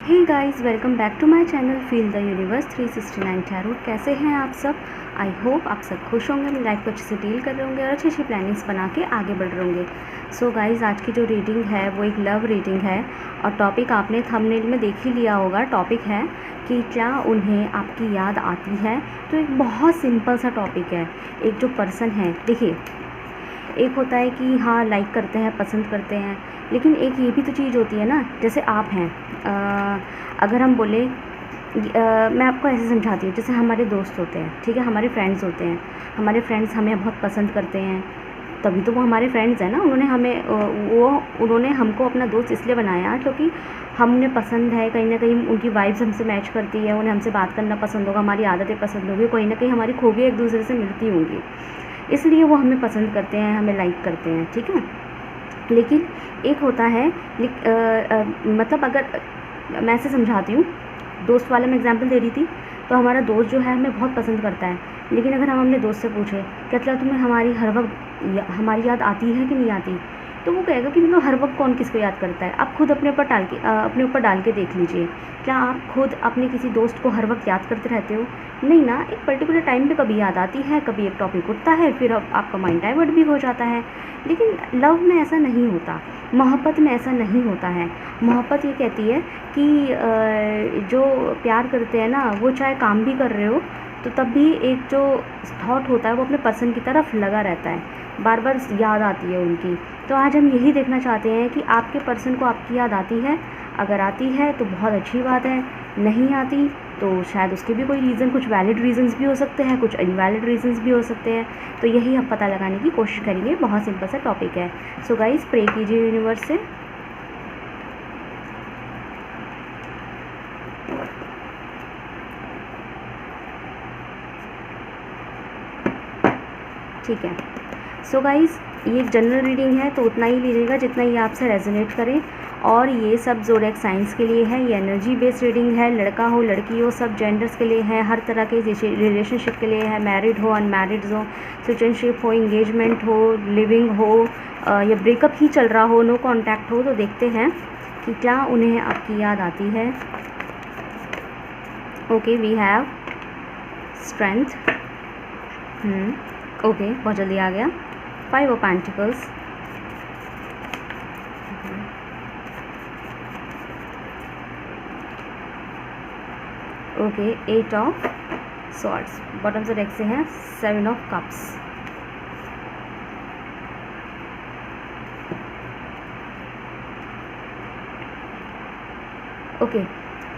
Hey guys, welcome back to my channel feel the universe 369 tarot. कैसे हैं आप सब? आई होप आप सब खुश होंगे, अपनी लाइफ को अच्छे से डील कर रहे होंगे और अच्छी अच्छी प्लानिंग्स बना के आगे बढ़ रहे होंगे। सो गाइस, आज की जो रीडिंग है वो एक लव रीडिंग है और टॉपिक आपने थंबनेल में देख ही लिया होगा। टॉपिक है कि क्या उन्हें आपकी याद आती है। तो एक बहुत सिंपल सा टॉपिक है। एक जो पर्सन है, देखिए, एक होता है कि हाँ लाइक करते हैं, पसंद करते हैं, लेकिन एक ये भी तो चीज़ होती है ना, जैसे आप हैं, अगर हम बोले, मैं आपको ऐसे समझाती हूँ, जैसे हमारे दोस्त होते हैं, ठीक है, हमारे फ्रेंड्स होते हैं, हमारे फ्रेंड्स हमें बहुत पसंद करते हैं, तभी तो वो हमारे फ्रेंड्स हैं ना। उन्होंने हमको अपना दोस्त इसलिए बनाया क्योंकि हमने पसंद है, कहीं ना कहीं उनकी वाइब्स हमसे मैच करती है, उन्हें हमसे बात करना पसंद होगा, हमारी आदतें पसंद होगी, कहीं ना कहीं हमारी खूबियाँ एक दूसरे से मिलती होंगी, इसलिए वो हमें पसंद करते हैं, हमें लाइक करते हैं, ठीक है। लेकिन एक होता है, मतलब अगर मैं ऐसे समझाती हूँ, दोस्त वाला मैं एग्जांपल दे रही थी, तो हमारा दोस्त जो है हमें बहुत पसंद करता है, लेकिन अगर हम अपने दोस्त से पूछें क्या मतलब तुम्हें हमारी हर वक्त हमारी याद आती है कि नहीं आती, तो वो कहेगा कि मतलब हर वक्त कौन किसको याद करता है। आप खुद अपने ऊपर डाल के देख लीजिए, क्या आप खुद अपने किसी दोस्त को हर वक्त याद करते रहते हो? नहीं ना। एक पर्टिकुलर टाइम पे कभी याद आती है, कभी एक टॉपिक उठता है, फिर आपका माइंड डाइवर्ट भी हो जाता है। लेकिन लव में ऐसा नहीं होता, मोहब्बत में ऐसा नहीं होता है। मोहब्बत ये कहती है कि जो प्यार करते हैं ना, वो चाहे काम भी कर रहे हो तो तब भी एक जो थॉट होता है वो अपने पर्सन की तरफ लगा रहता है, बार बार याद आती है उनकी। तो आज हम यही देखना चाहते हैं कि आपके पर्सन को आपकी याद आती है। अगर आती है तो बहुत अच्छी बात है, नहीं आती तो शायद उसके भी कोई रीज़न, कुछ वैलिड रीजंस भी हो सकते हैं, कुछ इनवैलिड रीजंस भी हो सकते हैं। तो यही हम पता लगाने की कोशिश करेंगे। बहुत सिंपल सा टॉपिक है। सो गाइस, प्रे कीजिए यूनिवर्स से। ठीक है। सो गाइस, ये एक जनरल रीडिंग है तो उतना ही लीजिएगा जितना ये आपसे रेजोनेट करे, और ये सब ज़ोडिएक साइंस के लिए है। ये एनर्जी बेस्ड रीडिंग है, लड़का हो लड़की हो सब जेंडर्स के लिए है, हर तरह के रिलेशनशिप के लिए है, मैरिड हो अनमैरिड हो, सिचुएशनशिप हो, इंगेजमेंट हो, लिविंग हो, या ब्रेकअप ही चल रहा हो, नो कॉन्टैक्ट हो। तो देखते हैं कि क्या उन्हें आपकी याद आती है। Okay, we have strength. Okay, बहुत जल्दी आ गया। 5 of pentacles, okay, 8 of swords, bottom से डेक से है 7 ऑफ कप्स। ओके,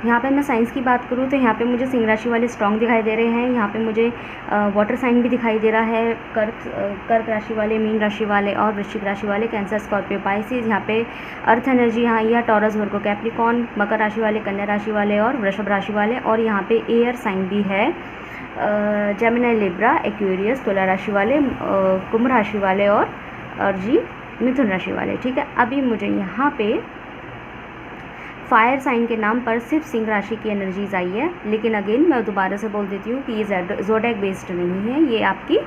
यहाँ पे मैं साइंस की बात करूँ तो यहाँ पे मुझे सिंह राशि वाले स्ट्रॉन्ग दिखाई दे रहे हैं। यहाँ पे मुझे वाटर साइन भी दिखाई दे रहा है, कर्क राशि वाले, मीन राशि वाले और वृश्चिक राशि वाले, कैंसर, स्कॉर्पियो, पाइसिस। यहाँ पे अर्थ एनर्जी यहाँ या टॉरस, वर्गो, कैप्रिकॉर्न, मकर राशि वाले, कन्या राशि वाले और वृषभ राशि वाले। और यहाँ पे एयर साइन भी है, जेमिनी, लिब्रा, एक्वेरियस, तुला राशि वाले, कुंभ राशि वाले और जी मिथुन राशि वाले। ठीक है, अभी मुझे यहाँ पे फायर साइन के नाम पर सिर्फ सिंह राशि की एनर्जीज आई है, लेकिन अगेन मैं दोबारा से बोल देती हूँ कि ये ज़ोडिएक बेस्ड नहीं है, ये आपकी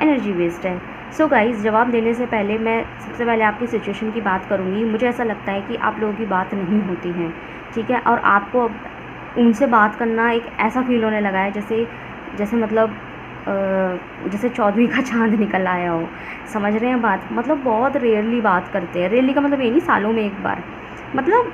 एनर्जी बेस्ड है। सो गाइस, जवाब देने से पहले मैं सबसे पहले आपकी सिचुएशन की बात करूँगी। मुझे ऐसा लगता है कि आप लोगों की बात नहीं होती है, ठीक है, और आपको अब उनसे बात करना एक ऐसा फील होने लगा है जैसे मतलब जैसे 14वीं का चांद निकल आया हो। समझ रहे हैं बात? मतलब बहुत रेयरली बात करते हैं। रेयरली का मतलब ये नहीं सालों में एक बार, मतलब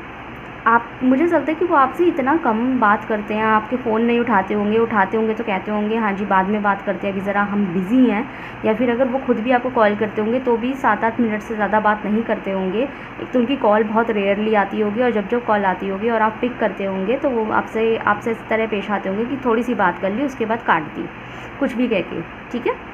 आप, मुझे लगता है कि वो आपसे इतना कम बात करते हैं, आपके फ़ोन नहीं उठाते होंगे तो कहते होंगे हाँ जी बाद में बात करते हैं, अभी ज़रा हम बिज़ी हैं, या फिर अगर वो खुद भी आपको कॉल करते होंगे तो भी 7-8 मिनट से ज़्यादा बात नहीं करते होंगे। एक तो उनकी कॉल बहुत रेयरली आती होगी, और जब कॉल आती होगी और आप पिक करते होंगे तो वो आपसे इस तरह पेश आते होंगे कि थोड़ी सी बात कर ली, उसके बाद काट दी, कुछ भी कह के, ठीक है।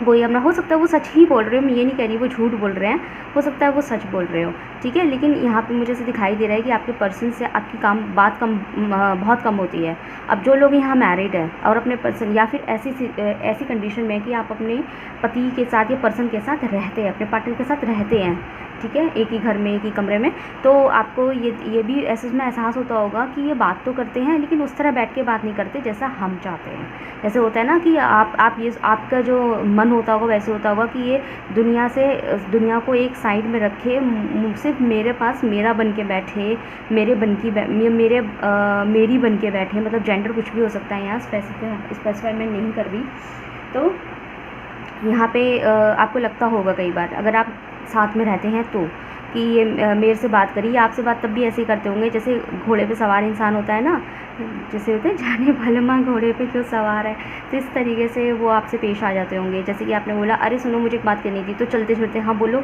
वही अपना, हो सकता है वो सच ही बोल रहे हो, मैं ये नहीं कह रही वो झूठ बोल रहे हैं, हो सकता है वो सच बोल रहे हो, ठीक है। लेकिन यहाँ पे मुझे ऐसे दिखाई दे रहा है कि आपके पर्सन से आपकी बात बहुत कम होती है। अब जो लोग यहाँ मैरिड है और अपने पर्सन, या फिर ऐसी कंडीशन में कि आप अपने पति के साथ या पर्सन के साथ रहते हैं, अपने पार्टनर के साथ रहते हैं, ठीक है, एक ही घर में, एक ही कमरे में, तो आपको ये भी ऐसे में एहसास होता होगा कि ये बात तो करते हैं लेकिन उस तरह बैठ के बात नहीं करते जैसा हम चाहते हैं। जैसे होता है ना कि आप ये आपका जो मन होता होगा वैसे होता होगा कि ये दुनिया को एक साइड में रखे, सिर्फ मेरे पास मेरा बन के बैठे, मेरे बन की मेरे मेरी बन के बैठे, मतलब जेंडर कुछ भी हो सकता है, यहाँ स्पेसिफाई मैं नहीं कर रही। तो यहाँ पे आपको लगता होगा कई बार अगर आप साथ में रहते हैं तो कि ये मेरे से बात करी, आपसे बात तब भी ऐसे ही करते होंगे जैसे घोड़े पे सवार इंसान होता है ना, जैसे होते हैं जाने वाले माँ घोड़े पे क्यों सवार है, तो इस तरीके से वो आपसे पेश आ जाते होंगे। जैसे कि आपने बोला अरे सुनो मुझे एक बात करनी थी, तो चलते चलते हाँ बोलो,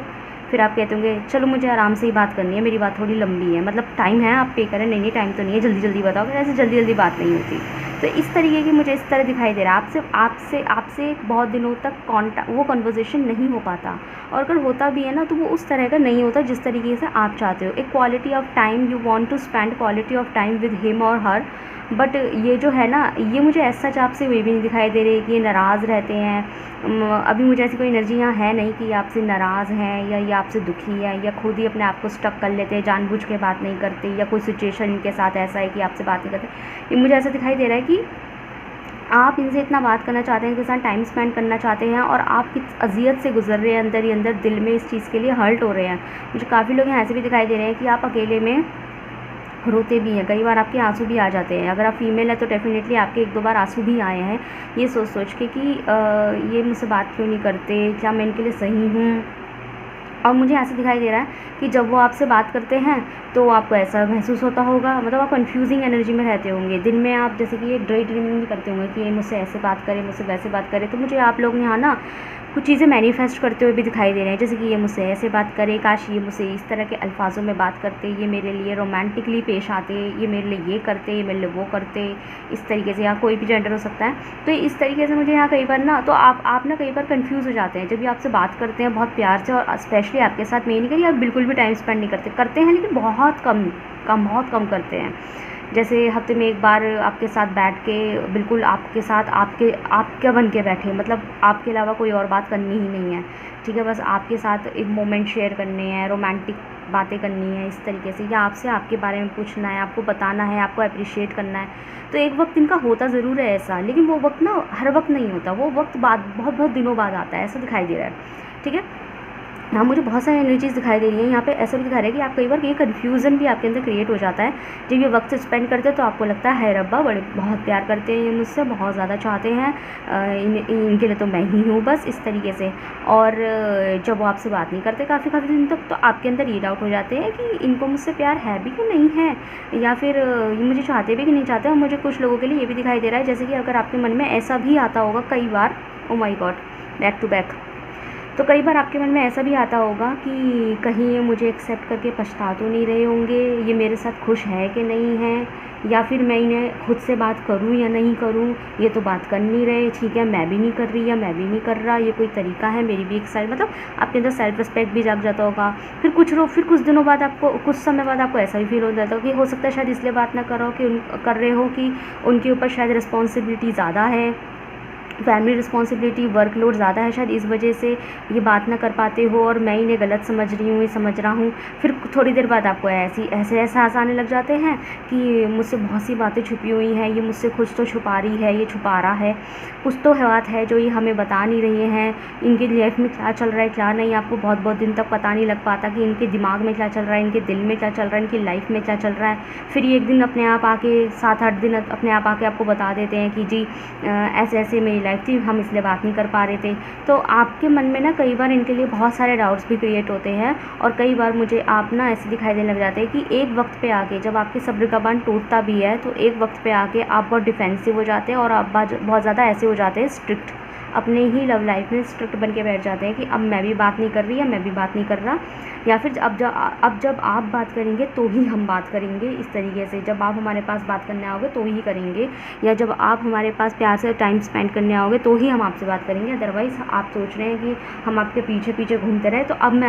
फिर आप कहते होंगे चलो मुझे आराम से ही बात करनी है, मेरी बात थोड़ी लंबी है, मतलब टाइम है आप पे करें, नहीं टाइम तो नहीं है, जल्दी जल्दी बताओ, ऐसे जल्दी जल्दी बात नहीं होती। तो इस तरीके की मुझे इस तरह दिखाई दे रहा है आपसे बहुत दिनों तक वो कन्वर्सेशन नहीं हो पाता, और अगर होता भी है ना तो वो उस तरह का नहीं होता जिस तरीके से आप चाहते हो। एक quality of time, you want to spend quality of time with him और हर, बट ये जो है ना ये मुझे ऐसा आपसे वे भी नहीं दिखाई दे रही कि ये नाराज़ रहते हैं। अभी मुझे ऐसी कोई एनर्जी यहाँ है नहीं कि ये आपसे नाराज़ हैं या ये आपसे दुखी है या खुद ही अपने आप को स्टक कर लेते हैं, जानबूझ के बात नहीं करते, या कोई सिचुएशन इनके साथ ऐसा है कि आपसे बात नहीं करते। ये मुझे ऐसा दिखाई दे रहा है कि आप इनसे इतना बात करना चाहते हैं, इनके साथ टाइम स्पेंड करना चाहते हैं, और आप किस अजियत से गुजर रहे हैं अंदर ही अंदर, दिल में इस चीज़ के लिए हर्ट हो रहे हैं। मुझे काफ़ी लोग यहाँ ऐसे भी दिखाई दे रहे हैं कि आप अकेले में रोते भी हैं, कई बार आपके आंसू भी आ जाते हैं। अगर आप फीमेल है तो डेफिनेटली आपके 1-2 बार आंसू भी आए हैं, ये सोच के कि ये मुझसे बात क्यों नहीं करते, क्या मैं इनके लिए सही हूँ। और मुझे ऐसा दिखाई दे रहा है कि जब वो आपसे बात करते हैं तो आपको ऐसा महसूस होता होगा, मतलब आप कंफ्यूजिंग एनर्जी में रहते होंगे। दिन में आप जैसे कि एक ड्रे ड्रीमिंग भी करते होंगे कि ये मुझसे ऐसे बात करे, मुझसे वैसे बात करे। तो मुझे आप लोग यहाँ ना कुछ चीज़ें मैनिफेस्ट करते हुए भी दिखाई दे रहे हैं, जैसे कि ये मुझसे ऐसे बात करे, काश ये मुझसे इस तरह के अल्फाजों में बात करते, ये मेरे लिए रोमांटिकली पेश आते, ये मेरे लिए ये करते, ये मेरे लिए वो करते, इस तरीके से। यहाँ कोई भी जेंडर हो सकता है। तो इस तरीके से मुझे यहाँ कई बार ना तो आप ना कई बार कंफ्यूज हो जाते हैं जब भी आपसे बात करते हैं बहुत प्यार से, और स्पेशली आपके साथ मैं नहीं करी, आप बिल्कुल भी टाइम स्पेंड नहीं करते हैं, लेकिन बहुत कम करते हैं। जैसे हफ्ते में एक बार आपके साथ बैठ के बिल्कुल आपके साथ आपके बन के बैठे, मतलब आपके अलावा कोई और बात करनी ही नहीं है, ठीक है, बस आपके साथ एक मोमेंट शेयर करने हैं, रोमांटिक बातें करनी है इस तरीके से, या आपसे आपके बारे में पूछना है, आपको बताना है, आपको अप्रिशिएट करना है। तो एक वक्त इनका होता ज़रूर है ऐसा, लेकिन वो वक्त ना हर वक्त नहीं होता, वो वक्त बहुत दिनों बाद आता है, ऐसा दिखाई दे रहा है, ठीक है। हाँ, मुझे बहुत सारी एनर्जीज़ दिखाई दे रही हैं यहाँ पे। ऐसा भी दिखा रहा है कि आप कई बार ये कन्फ्यूज़न भी आपके अंदर क्रिएट हो जाता है जब ये वक्त स्पेंड करते हैं, तो आपको लगता है रब्बा बहुत प्यार करते हैं ये मुझसे, बहुत ज़्यादा चाहते हैं, इनके लिए तो मैं ही हूँ बस, इस तरीके से। और जब वो आपसे बात नहीं करते काफ़ी दिन तक, तो आपके अंदर ये डाउट हो जाते हैं कि इनको मुझसे प्यार है भी कि नहीं है, या फिर ये मुझे चाहते भी कि नहीं चाहते। और मुझे कुछ लोगों के लिए ये भी दिखाई दे रहा है जैसे कि अगर आपके मन में ऐसा भी आता होगा कई बार, oh my god, back to back, तो कई बार आपके मन में ऐसा भी आता होगा कि कहीं ये मुझे एक्सेप्ट करके पछता तो नहीं रहे होंगे, ये मेरे साथ खुश है कि नहीं है, या फिर मैं इन्हें खुद से बात करूं या नहीं करूं, ये तो बात कर नहीं रहे, ठीक है, मैं भी नहीं कर रही या मैं भी नहीं कर रहा, ये कोई तरीका है, मेरी भी एक साइड, मतलब आपके अंदर सेल्फ रिस्पेक्ट भी जाग जाता होगा। फिर कुछ दिनों बाद आपको, कुछ समय बाद आपको ऐसा भी फील हो जाता हो कि हो सकता है शायद इसलिए बात ना कर रहे हो कि उनके ऊपर शायद रिस्पॉन्सिबिलिटी ज़्यादा है, फैमिली रिस्पॉन्सिबिलिटी, वर्कलोड ज़्यादा है, शायद इस वजह से ये बात ना कर पाते हो, और मैं इन्हें गलत समझ रही हूँ, ये समझ रहा हूँ। फिर थोड़ी देर बाद आपको ऐसे एहसास आने लग जाते हैं कि मुझसे बहुत सी बातें छुपी हुई हैं, ये मुझसे कुछ तो छुपा रही है, ये छुपा रहा है, कुछ तो बात है जो ये हमें बता नहीं रही हैं। इनकी लाइफ में क्या चल रहा है क्या नहीं, आपको बहुत दिन तक पता नहीं लग पाता कि इनके दिमाग में क्या चल रहा है, इनके दिल में क्या चल रहा है, इनकी लाइफ में क्या चल रहा है। फिर ये एक दिन अपने आप आके 7-8 दिन अपने आप आके आपको बता देते हैं कि जी ऐसे मेरी लाइफ थी, हम इसलिए बात नहीं कर पा रहे थे। तो आपके मन में ना कई बार इनके लिए बहुत सारे डाउट्स भी क्रिएट होते हैं, और कई बार मुझे आप ना ऐसे दिखाई देने लग जाते हैं कि एक वक्त पे आके जब आपके सब्र का बांध टूटता भी है, तो एक वक्त पे आके आप बहुत डिफेंसिव हो जाते हैं, और आप बहुत ज़्यादा ऐसे हो जाते हैं स्ट्रिक्ट, अपने ही लव लाइफ में स्ट्रिक्ट बन के बैठ जाते हैं कि अब मैं भी बात नहीं कर रही या मैं भी बात नहीं कर रहा, या फिर अब जब आप बात करेंगे तो ही हम बात करेंगे, इस तरीके से। जब आप हमारे पास बात करने आओगे तो ही करेंगे, या जब आप हमारे पास प्यार से टाइम स्पेंड करने आओगे तो ही हम आपसे बात करेंगे। अदरवाइज़ आप सोच रहे हैं कि हम आपके पीछे घूमते रहे, तो अब हम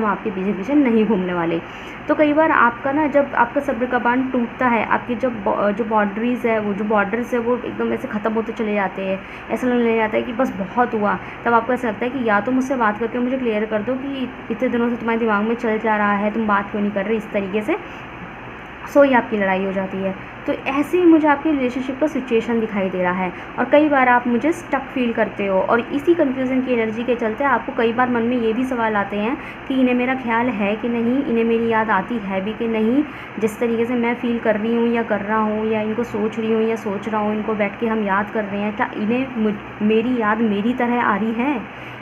आपके पीछे नहीं घूमने वाले। तो कई बार आपका ना जब आपका सब्र का बांध टूटता है, आपकी जो बाउंड्रीज़ है, वो जो बॉर्डर्स है वो एकदम ऐसे ख़त्म होते चले जाते हैं, ऐसा लगने लगने जाता है कि बस बहुत हुआ, तब आपको ऐसा लगता है कि या तो मुझसे बात करके मुझे क्लियर कर दो कि इतने दिनों से तुम्हारे दिमाग में चल जा रहा है, तुम बात क्यों नहीं कर रहे, इस तरीके से सो ही आपकी लड़ाई हो जाती है। तो ऐसे ही मुझे आपके रिलेशनशिप का सिचुएशन दिखाई दे रहा है और कई बार आप मुझे स्टक फील करते हो और इसी कन्फ्यूज़न की एनर्जी के चलते आपको कई बार मन में ये भी सवाल आते हैं कि इन्हें मेरा ख्याल है कि नहीं, इन्हें मेरी याद आती है भी कि नहीं, जिस तरीके से मैं फ़ील कर रही हूँ या कर रहा हूँ या इनको सोच रही हूँ या सोच रहा हूँ, इनको बैठ के हम याद कर रहे हैं, क्या इन्हें मेरी याद मेरी तरह आ रही है,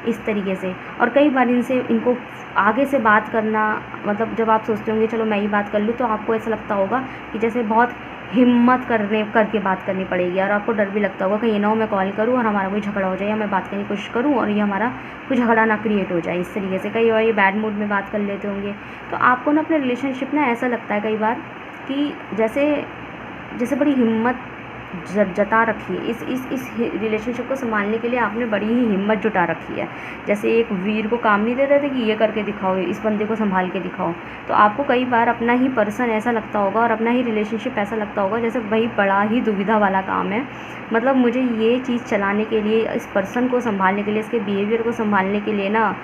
इस तरीके से। और कई बार इनको आगे से बात करना, मतलब जब आप सोचते होंगे चलो मैं ही बात कर लूँ, तो आपको ऐसा लगता होगा कि जैसे बहुत हिम्मत करके बात करनी पड़ेगी और आपको डर भी लगता होगा कि ये ना हो मैं कॉल करूँ और हमारा कोई झगड़ा हो जाए, या मैं बात करने की कोशिश करूँ और ये हमारा कोई झगड़ा ना क्रिएट हो जाए, इस तरीके से। कई बार ये बैड मूड में बात कर लेते होंगे, तो आपको ना अपने रिलेशनशिप ना ऐसा लगता है कई बार कि जैसे बड़ी हिम्मत जता रखी है, इस रिलेशनशिप को संभालने के लिए आपने बड़ी ही हिम्मत जुटा रखी है। जैसे एक वीर को काम नहीं दे रहे थे कि ये करके दिखाओ, इस बंदे को संभाल के दिखाओ, तो आपको कई बार अपना ही पर्सन ऐसा लगता होगा और अपना ही रिलेशनशिप ऐसा लगता होगा जैसे वही बड़ा ही दुविधा वाला काम है। मतलब मुझे ये चीज़ चलाने के लिए, इस पर्सन को संभालने के लिए, इसके बिहेवियर को संभालने के लिए ना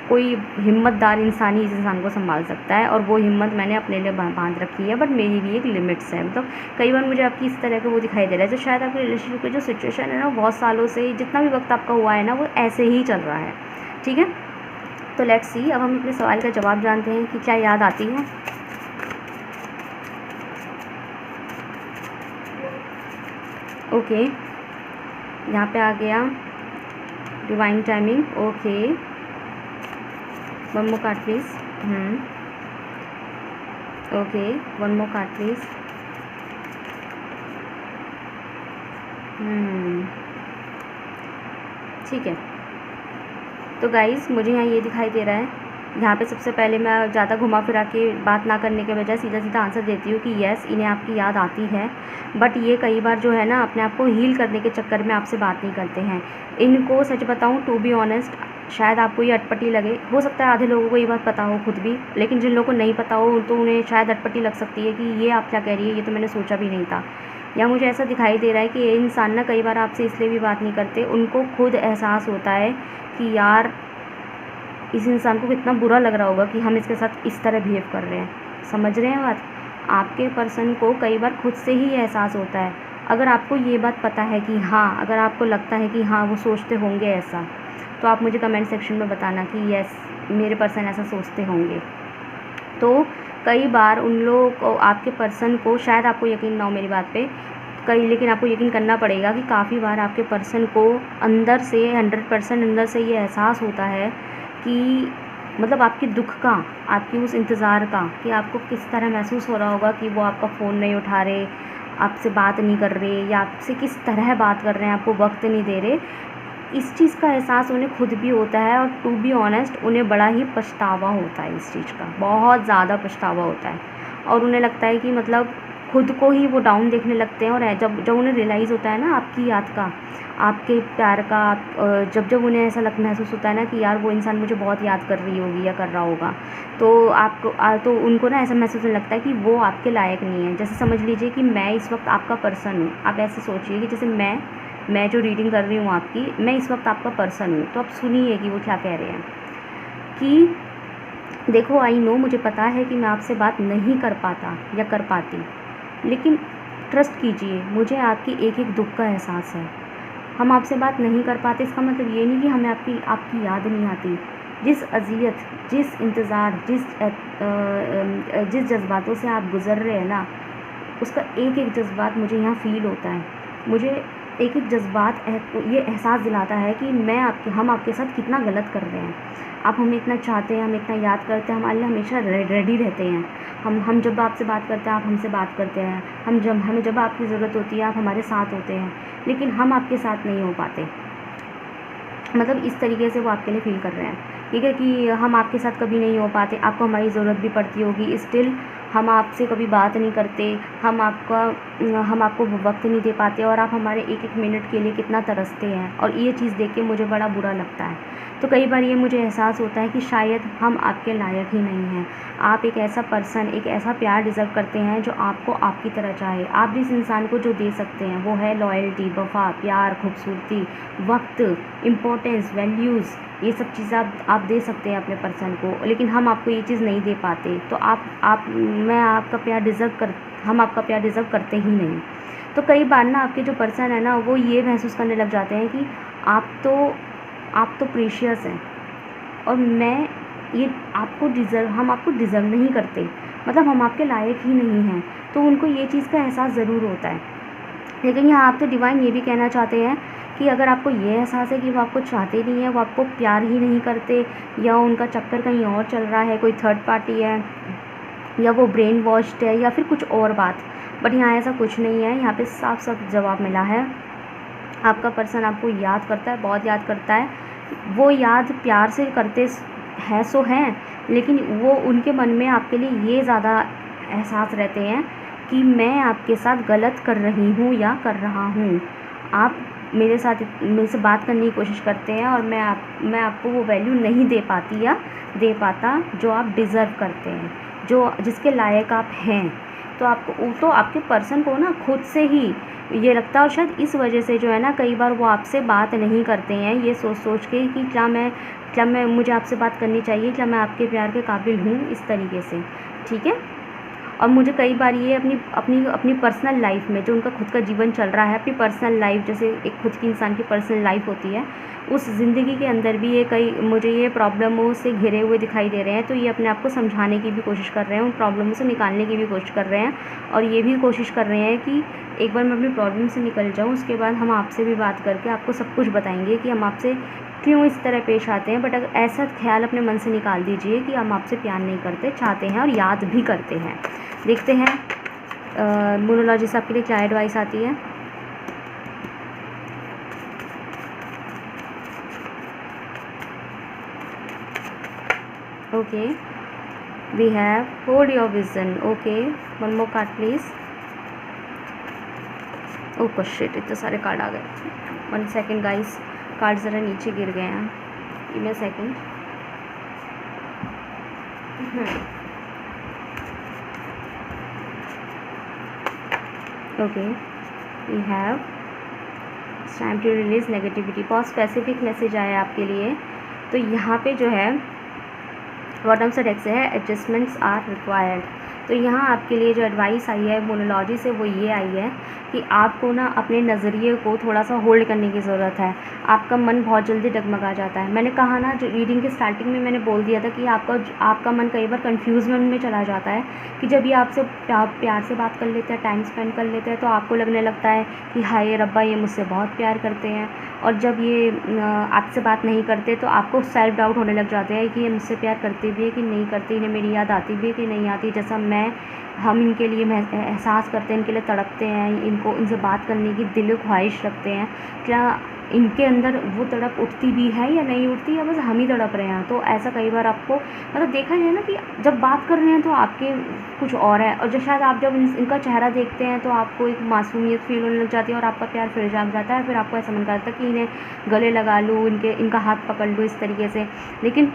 कोई हिम्मतदार इंसान ही इस इंसान को संभाल सकता है, और वो हिम्मत मैंने अपने लिए बांध रखी है, बट मेरी भी एक लिमिट्स है। मतलब कई बार मुझे आपकी इस तरह का वो दिखाई दे रहा है, तो शायद आपके रिलेशनशिप की जो सिचुएशन है ना, बहुत सालों से जितना भी वक्त आपका हुआ है ना, वो ऐसे ही चल रहा है। ठीक है, तो लेट्स सी, अब हम अपने सवाल का जवाब जानते हैं कि क्या याद आती है। ओके, यहाँ पे आ गया divine timing. Okay, one more card please. Okay, one more card please. ठीक है, तो गाइस मुझे यहाँ ये दिखाई दे रहा है, यहाँ पे सबसे पहले मैं ज़्यादा घुमा फिरा के बात ना करने के बजाय सीधा सीधा आंसर देती हूँ कि येस, इन्हें आपकी याद आती है, बट ये कई बार जो है ना अपने आप को हील करने के चक्कर में आपसे बात नहीं करते हैं। इनको सच बताऊँ, टू बी ऑनेस्ट, शायद आपको ये अटपटी लगे, हो सकता है आधे लोगों को ये बात पता हो खुद भी, लेकिन जिन लोगों को नहीं पता हो तो उन्हें शायद अटपटी लग सकती है कि ये आप क्या कह रही है, ये तो मैंने सोचा भी नहीं था। या मुझे ऐसा दिखाई दे रहा है कि ये इंसान ना कई बार आपसे इसलिए भी बात नहीं करते, उनको खुद एहसास होता है कि यार इस इंसान को कितना बुरा लग रहा होगा कि हम इसके साथ इस तरह बिहेव कर रहे हैं। समझ रहे हैं बात? आपके पर्सन को कई बार खुद से ही एहसास होता है। अगर आपको ये बात पता है कि हाँ, अगर आपको लगता है कि हाँ वो सोचते होंगे ऐसा, तो आप मुझे कमेंट सेक्शन में बताना कि यस, मेरे पर्सन ऐसा सोचते होंगे। तो कई बार उन लोगों को, आपके पर्सन को, शायद आपको यकीन ना हो मेरी बात पे, लेकिन आपको यकीन करना पड़ेगा कि काफ़ी बार आपके पर्सन को अंदर से 100% अंदर से ये एहसास होता है कि मतलब आपके दुख का, आपकी उस इंतज़ार का, कि आपको किस तरह महसूस हो रहा होगा कि वो आपका फ़ोन नहीं उठा रहे, आपसे बात नहीं कर रहे, या आपसे किस तरह बात कर रहे हैं, आपको वक्त नहीं दे रहे। इस चीज़ का एहसास उन्हें खुद भी होता है, और टू बी ऑनेस्ट उन्हें बड़ा ही पछतावा होता है इस चीज़ का, बहुत ज़्यादा पछतावा होता है, और उन्हें लगता है कि मतलब खुद को ही वो डाउन देखने लगते हैं। और जब उन्हें रियलाइज़ होता है ना आपकी याद का, आपके प्यार का, जब उन्हें ऐसा महसूस होता है ना कि यार वो इंसान मुझे बहुत याद कर रही होगी या कर रहा होगा, तो उनको ना ऐसा महसूस होने लगता है कि वो आपके लायक नहीं है। जैसे समझ लीजिए कि मैं इस वक्त आपका पर्सन हूँ, आप ऐसे सोचिए कि जैसे मैं जो रीडिंग कर रही हूँ आपकी, मैं इस वक्त आपका पर्सन हूँ, तो आप सुनिए कि वो क्या कह रहे हैं। कि देखो, आई नो, मुझे पता है कि मैं आपसे बात नहीं कर पाता या कर पाती, लेकिन ट्रस्ट कीजिए, मुझे आपकी एक एक दुख का एहसास है। हम आपसे बात नहीं कर पाते, इसका मतलब ये नहीं कि हमें आपकी याद नहीं आती। जिस अज़ियत, जिस इंतज़ार, जिस जज्बातों से आप गुज़र रहे हैं ना, उसका एक एक जज्बात मुझे यहाँ फ़ील होता है। मुझे एक एक जज्बात ये एहसास दिलाता है कि हम आपके साथ कितना गलत कर रहे हैं। आप हमें इतना चाहते हैं, हमें इतना याद करते हैं, हमारे लिए हमेशा रेडी रहते हैं। हम जब आपसे बात करते हैं, आप हमसे बात करते हैं। हमें जब आपकी ज़रूरत होती है, आप हमारे साथ होते हैं, लेकिन हम आपके साथ नहीं हो पाते। मतलब इस तरीके से वो आपके लिए फ़ील कर रहे हैं, ठीक है, कि हम आपके साथ कभी नहीं हो पाते, आपको हमारी ज़रूरत भी पड़ती होगी स्टिल, हम आपसे कभी बात नहीं करते, हम आपको वक्त नहीं दे पाते और आप हमारे एक एक मिनट के लिए कितना तरसते हैं, और ये चीज़ देख के मुझे बड़ा बुरा लगता है। तो कई बार ये मुझे एहसास होता है कि शायद हम आपके लायक ही नहीं हैं। आप एक ऐसा पर्सन, एक ऐसा प्यार डिज़र्व करते हैं जो आपको आपकी तरह चाहे। आप जिस इंसान को जो दे सकते हैं वो है लॉयल्टी, वफ़ा, प्यार, खूबसूरती, वक्त, इम्पोर्टेंस, वैल्यूज़, ये सब चीज़ें आप दे सकते हैं अपने पर्सन को, लेकिन हम आपको ये चीज़ नहीं दे पाते। तो हम आपका प्यार डिज़र्व करते ही नहीं। तो कई बार ना आपके जो पर्सन है ना वो ये महसूस करने लग जाते हैं कि आप तो प्रीशियस हैं और हम आपको डिज़र्व नहीं करते, मतलब हम आपके लायक ही नहीं हैं। तो उनको ये चीज़ का एहसास ज़रूर होता है। लेकिन यहाँ आप तो डिवाइन ये भी कहना चाहते हैं कि अगर आपको ये एहसास है कि वो आपको चाहते नहीं हैं, वो आपको प्यार ही नहीं करते, या उनका चक्कर कहीं और चल रहा है, कोई थर्ड पार्टी है, या वो ब्रेन वॉश्ड है, या फिर कुछ और बात, बट यहाँ ऐसा कुछ नहीं है। यहाँ पे साफ साफ जवाब मिला है। आपका पर्सन आपको याद करता है, बहुत याद करता है। वो याद प्यार से करते हैं सो हैं, लेकिन वो उनके मन में आपके लिए ये ज़्यादा एहसास रहते हैं कि मैं आपके साथ गलत कर रही हूँ या कर रहा हूँ। आप मेरे से बात करने की कोशिश करते हैं और मैं आपको वो वैल्यू नहीं दे पाती या दे पाता जो आप डिज़र्व करते हैं, जिसके लायक आप हैं। तो आपके पर्सन को ना खुद से ही ये लगता है, और शायद इस वजह से जो है ना कई बार वो आपसे बात नहीं करते हैं, ये सोच के कि मुझे आपसे बात करनी चाहिए, क्या मैं आपके प्यार के काबिल हूँ, इस तरीके से, ठीक है। और मुझे कई बार ये अपनी पर्सनल लाइफ में, जो उनका खुद का जीवन चल रहा है, अपनी पर्सनल लाइफ, जैसे एक खुद की इंसान की पर्सनल लाइफ होती है, उस ज़िंदगी के अंदर भी मुझे ये प्रॉब्लमों से घिरे हुए दिखाई दे रहे हैं। तो ये अपने आप को समझाने की भी कोशिश कर रहे हैं, उन प्रॉब्लमों से निकालने की भी कोशिश कर रहे हैं, और ये भी कोशिश कर रहे हैं कि एक बार मैं अपनी प्रॉब्लम से निकल जाऊँ, उसके बाद हम आपसे भी बात करके आपको सब कुछ बताएंगे कि हम आपसे क्यों इस तरह पेश आते हैं। बट अगर ऐसा ख्याल अपने मन से निकाल दीजिए कि हम आपसे प्यार नहीं करते, चाहते हैं और याद भी करते हैं। देखते हैं न्यूमरोलॉजी से आपके लिए क्या एडवाइस आती है। Okay, we have hold your vision. Okay, one more card please. Oh shit, इतने सारे कार्ड आ गए। 1 सेकेंड गाइस, कार्ड ज़रा नीचे गिर गए हैं, give me a second. Okay, we have time to release negativity. बहुत स्पेसिफिक मैसेज आया आपके लिए। तो यहाँ पे जो है बॉटम से डेक से है, एडजस्टमेंट्स आर रिक्वायर्ड। तो यहाँ आपके लिए जो एडवाइस आई है न्यूमरोलॉजी से वो ये आई है कि आपको ना अपने नज़रिए को थोड़ा सा होल्ड करने की ज़रूरत है। आपका मन बहुत जल्दी डगमगा जाता है। मैंने कहा ना, जो रीडिंग के स्टार्टिंग में मैंने बोल दिया था कि आपका मन कई बार कन्फ्यूज़न में चला जाता है कि जब ये आपसे प्यार से बात कर लेते हैं, टाइम स्पेंड कर लेते हैं, तो आपको लगने लगता है कि हाय रब्बा, ये मुझसे बहुत प्यार करते हैं। और जब ये आपसे बात नहीं करते तो आपको सेल्फ डाउट होने लग जाते हैं कि ये मुझसे प्यार करते भी है कि नहीं करते, इन्हें मेरी याद आती भी है कि नहीं आती, जैसा हम इनके लिए एहसास करते हैं, इनके लिए तड़पते हैं, इनसे बात करने की दिल ख्वाहिश रखते हैं। क्या इनके अंदर वो तड़प उठती भी है या नहीं उठती, या बस हम ही तड़प रहे हैं। तो ऐसा कई बार आपको मतलब देखा जाए ना कि जब बात कर रहे हैं तो आपके कुछ और है, और जब शायद आप जब इनका चेहरा देखते हैं तो आपको एक मासूमियत फील होने लग जाती है और आपका प्यार फिर जाग जाता है। फिर आपको ऐसा मन करता है कि इन्हें गले लगा लूँ, इनका हाथ पकड़ लूँ, इस तरीके से। लेकिन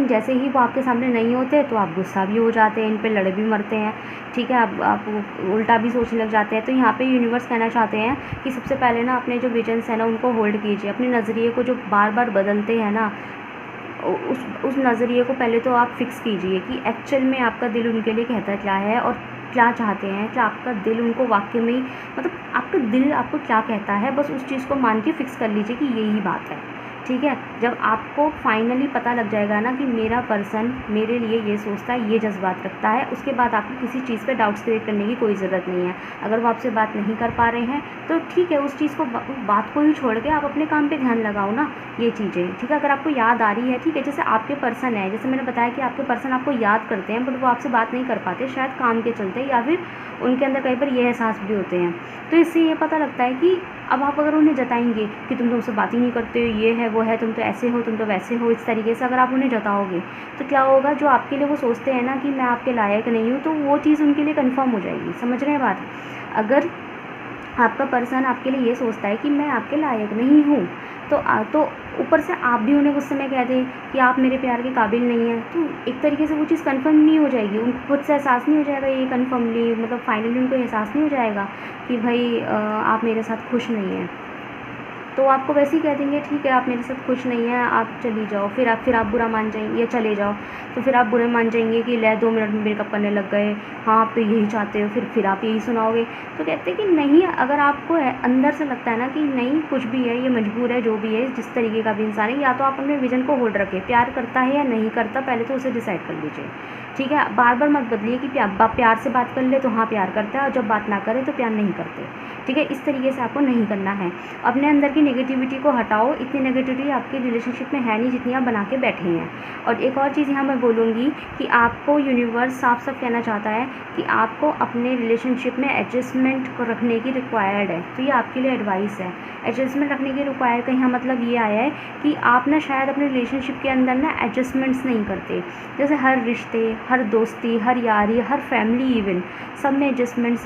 जैसे ही वो आपके सामने नहीं होते तो आप गुस्सा भी हो जाते हैं, इन पे लड़े भी मरते हैं, ठीक है। आप उल्टा भी सोचने लग जाते हैं। तो यहाँ पे यूनिवर्स कहना चाहते हैं कि सबसे पहले ना अपने जो विजन्स हैं ना उनको होल्ड कीजिए। अपने नज़रिए को जो बार बार बदलते हैं ना, उस नज़रिए को पहले तो आप फिक्स कीजिए कि एक्चुअल में आपका दिल उनके लिए कहता क्या है और क्या चाहते हैं। क्या आपका दिल उनको वाकई में, मतलब आपका दिल आपको क्या कहता है, बस उस चीज़ को मान के फिक्स कर लीजिए कि यही बात है, ठीक है। जब आपको फाइनली पता लग जाएगा ना कि मेरा पर्सन मेरे लिए ये सोचता है, ये जज्बात रखता है, उसके बाद आपको किसी चीज़ पे डाउट्स क्रिएट करने की कोई ज़रूरत नहीं है। अगर वो आपसे बात नहीं कर पा रहे हैं तो ठीक है, उस चीज़ को, बात को ही छोड़ के आप अपने काम पे ध्यान लगाओ ना, ये चीज़ें, ठीक है। अगर आपको याद आ रही है, ठीक है, जैसे आपके पर्सन है, जैसे मैंने बताया कि आपके पर्सन आपको याद करते हैं बट वो आपसे बात नहीं कर पाते, शायद काम के चलते, या फिर उनके अंदर कई बार ये एहसास भी होते हैं। तो इससे ये पता लगता है कि अब आप अगर उन्हें जताएंगे कि तुम तो मुझसे बात ही नहीं करते, ये है वो है, तुम तो ऐसे हो, तुम तो वैसे हो, इस तरीके से अगर आप उन्हें जताओगे तो क्या होगा, जो आपके लिए वो सोचते हैं ना कि मैं आपके लायक नहीं हूँ, तो वो चीज़ उनके लिए कंफर्म हो जाएगी। समझ रहे हैं बात? अगर आपका पर्सन आपके लिए ये सोचता है कि मैं आपके लायक नहीं हूँ, तो ऊपर से आप भी उन्हें उस समय कह दें कि आप मेरे प्यार के काबिल नहीं हैं, तो एक तरीके से वो चीज़ कंफर्म नहीं हो जाएगी, उनको खुद से एहसास नहीं हो जाएगा ये कंफर्मली, मतलब फाइनली उनको एहसास नहीं हो जाएगा कि भाई आप मेरे साथ खुश नहीं हैं। तो आपको वैसे ही कह देंगे ठीक है आप मेरे साथ खुश नहीं हैं, आप चली जाओ, फिर आप बुरा मान जाएंगे, या चले जाओ, तो फिर आप बुरे मान जाएंगे कि ले 2 मिनट में ब्रेकअप करने लग गए, हाँ आप तो यही चाहते हो, फिर आप यही सुनाओगे। तो कहते हैं कि नहीं, अगर आपको अंदर से लगता है ना कि नहीं कुछ भी है, ये मजबूर है, जो भी है, जिस तरीके का भी इंसान है, या तो आप अपने विजन को होल्ड रखें, प्यार करता है या नहीं करता, पहले तो उसे डिसाइड कर लीजिए। ठीक है, बार बार मत बदलिए कि प्यार से बात कर ले तो हाँ प्यार करता है, और जब बात ना करे तो प्यार नहीं करते। ठीक है, इस तरीके से आपको नहीं करना है। अपने अंदर की नेगेटिविटी को हटाओ, इतनी नेगेटिविटी आपके रिलेशनशिप में है नहीं जितनी आप बना के बैठे हैं। और एक और चीज़ यहाँ मैं बोलूँगी कि आपको यूनिवर्स साफ साफ कहना चाहता है कि आपको अपने रिलेशनशिप में एडजस्टमेंट को रखने की रिक्वायर्ड है, तो ये आपके लिए एडवाइस है। एडजस्टमेंट रखने की रिक्वायर्ड का यहाँ मतलब ये आया है कि आप ना शायद अपने रिलेशनशिप के अंदर ना एडजस्टमेंट्स नहीं करते। जैसे हर रिश्ते, हर दोस्ती, हर यारी, हर फैमिली इवन, सब में एडजस्टमेंट्स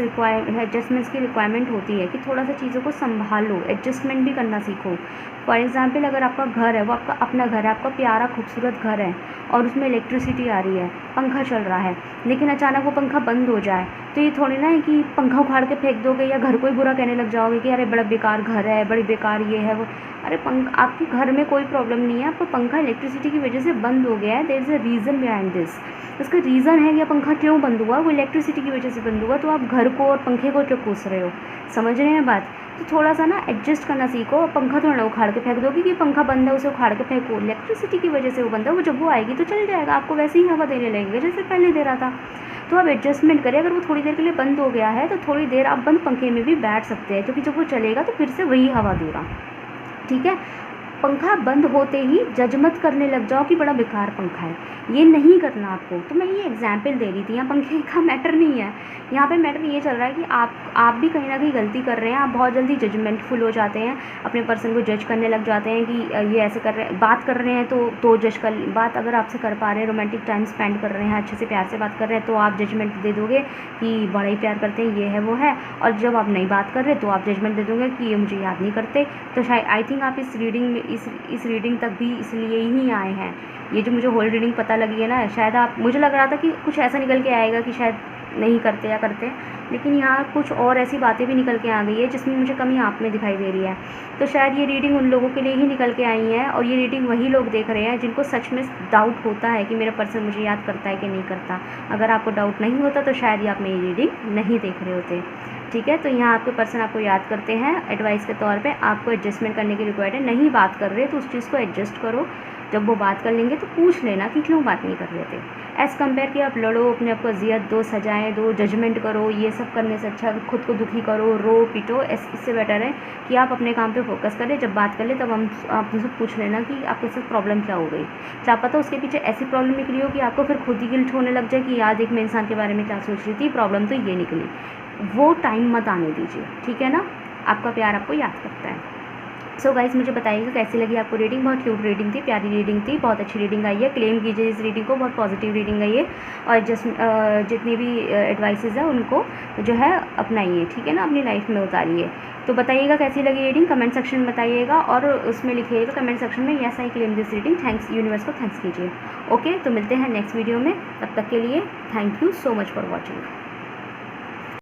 की रिक्वायरमेंट होती है कि थोड़ा सा चीज़ों को संभालो, एडजस्टमेंट भी करना सीखो। फॉर एग्ज़ाम्पल, अगर आपका घर है, वो आपका अपना घर है, आपका प्यारा खूबसूरत घर है, और उसमें इलेक्ट्रिसिटी आ रही है, पंखा चल रहा है, लेकिन अचानक वो पंखा बंद हो जाए, तो ये थोड़ी ना है कि पंखा उखाड़ के फेंक दोगे या घर को ही बुरा कहने लग जाओगे कि अरे बड़ा बेकार घर है, बड़ी बेकार ये है वो। अरे आपके घर में कोई प्रॉब्लम नहीं है, आपका पंखा इलेक्ट्रिसिटी की वजह से बंद हो गया है, there is a reason behind this. उसका रीज़न है कि पंखा क्यों बंद हुआ, वो इलेक्ट्रिसिटी की वजह से बंद हुआ, तो आप घर को और पंखे को क्यों कोस रहे हो? समझ रहे हैं बात? तो थोड़ा सा ना एडजस्ट करना सीखो। पंखा थोड़ा ना उखाड़ के फेंक दोगे कि पंखा बंद है उसे उखाड़ के फेंको, इलेक्ट्रिसिटी की वजह से वो बंद है, वो जब वो आएगी तो चल जाएगा, आपको वैसे ही हवा देने लगेगा जैसे पहले दे रहा था। तो आप एडजस्टमेंट करें, अगर वो थोड़ी देर के लिए बंद हो गया है तो थोड़ी देर आप बंद पंखे में भी बैठ सकते हैं, क्योंकि जब वो चलेगा तो फिर से वही हवा देगा। ठीक है, पंखा बंद होते ही जज मत करने लग जाओ कि बड़ा बेकार पंखा है, ये नहीं करना आपको। तो मैं ये एग्जाम्पल दे रही थी, यहाँ पंखे का मैटर नहीं है, यहाँ पे मैटर ये चल रहा है कि आप भी कहीं ना कहीं गलती कर रहे हैं। आप बहुत जल्दी जजमेंटफुल हो जाते हैं, अपने पर्सन को जज करने लग जाते हैं कि ये ऐसे कर रहे हैं, बात कर रहे हैं तो जज कर, बात अगर आपसे कर पा रहे हैं, रोमांटिक टाइम स्पेंड कर रहे हैं, अच्छे से प्यार से बात कर रहे हैं, तो आप जजमेंट दे दोगे कि बड़ा ही प्यार करते हैं, ये है वो है। और जब आप नहीं बात कर रहे तो आप जजमेंट दे दोगे कि ये मुझे याद नहीं करते। तो शायद आई थिंक आप इस रीडिंग में इस रीडिंग तक भी इसलिए ही आए हैं। ये जो मुझे होल रीडिंग पता लगी है ना, शायद आप, मुझे लग रहा था कि कुछ ऐसा निकल के आएगा कि शायद नहीं करते या करते, लेकिन यहाँ कुछ और ऐसी बातें भी निकल के आ गई है जिसमें मुझे कमी आप में दिखाई दे रही है। तो शायद ये रीडिंग उन लोगों के लिए ही निकल के आई है, और ये रीडिंग वही लोग देख रहे हैं जिनको सच में डाउट होता है कि मेरा पर्सन मुझे याद करता है कि नहीं करता। अगर आपको डाउट नहीं होता तो शायद ये आप मेरी रीडिंग नहीं देख रहे होते। ठीक है, तो यहाँ आपके पर्सन आपको याद करते हैं एडवाइस के तौर पे, आपको एडजस्टमेंट करने की रिक्वायर्ड है। नहीं बात कर रहे तो उस चीज़ को एडजस्ट करो, जब वो बात कर लेंगे तो पूछ लेना कि क्यों बात नहीं कर रहे थे। एज़ कम्पेयर कि आप लड़ो, अपने आप को अजियत दो, सजाएं दो, जजमेंट करो, ये सब करने से अच्छा खुद को दुखी करो, रो पिटो, इससे बेटर है कि आप अपने काम पे फोकस करें। जब बात कर ले तब आप मुझसे पूछ लेना कि आपके साथ प्रॉब्लम क्या हो गई। क्या पता उसके पीछे ऐसी प्रॉब्लम निकली हो कि आपको फिर खुद ही गिल्ट होने लग जाए कि यार देख मैं इंसान के बारे में क्या सोच रही थी, प्रॉब्लम तो ये निकली। वो टाइम मत आने दीजिए, ठीक है ना? आपका प्यार आपको याद करता है। सो गाइस, मुझे बताइएगा कैसी लगी आपको रीडिंग। बहुत क्यूट रीडिंग थी, प्यारी रीडिंग थी, बहुत अच्छी रीडिंग आई है। क्लेम कीजिए इस रीडिंग को, बहुत पॉजिटिव रीडिंग आई है। और जितनी भी एडवाइसेस है उनको जो है अपनाइए, ठीक है ना, अपनी लाइफ में उतारिए। तो बताइएगा कैसी लगी रीडिंग, कमेंट सेक्शन में बताइएगा, और उसमें लिखिएगा कमेंट सेक्शन में yes I claim this reading. Thanks, universe को थैंक्स कीजिए। ओके, तो मिलते हैं नेक्स्ट वीडियो में, तब तक के लिए thank you so much for watching.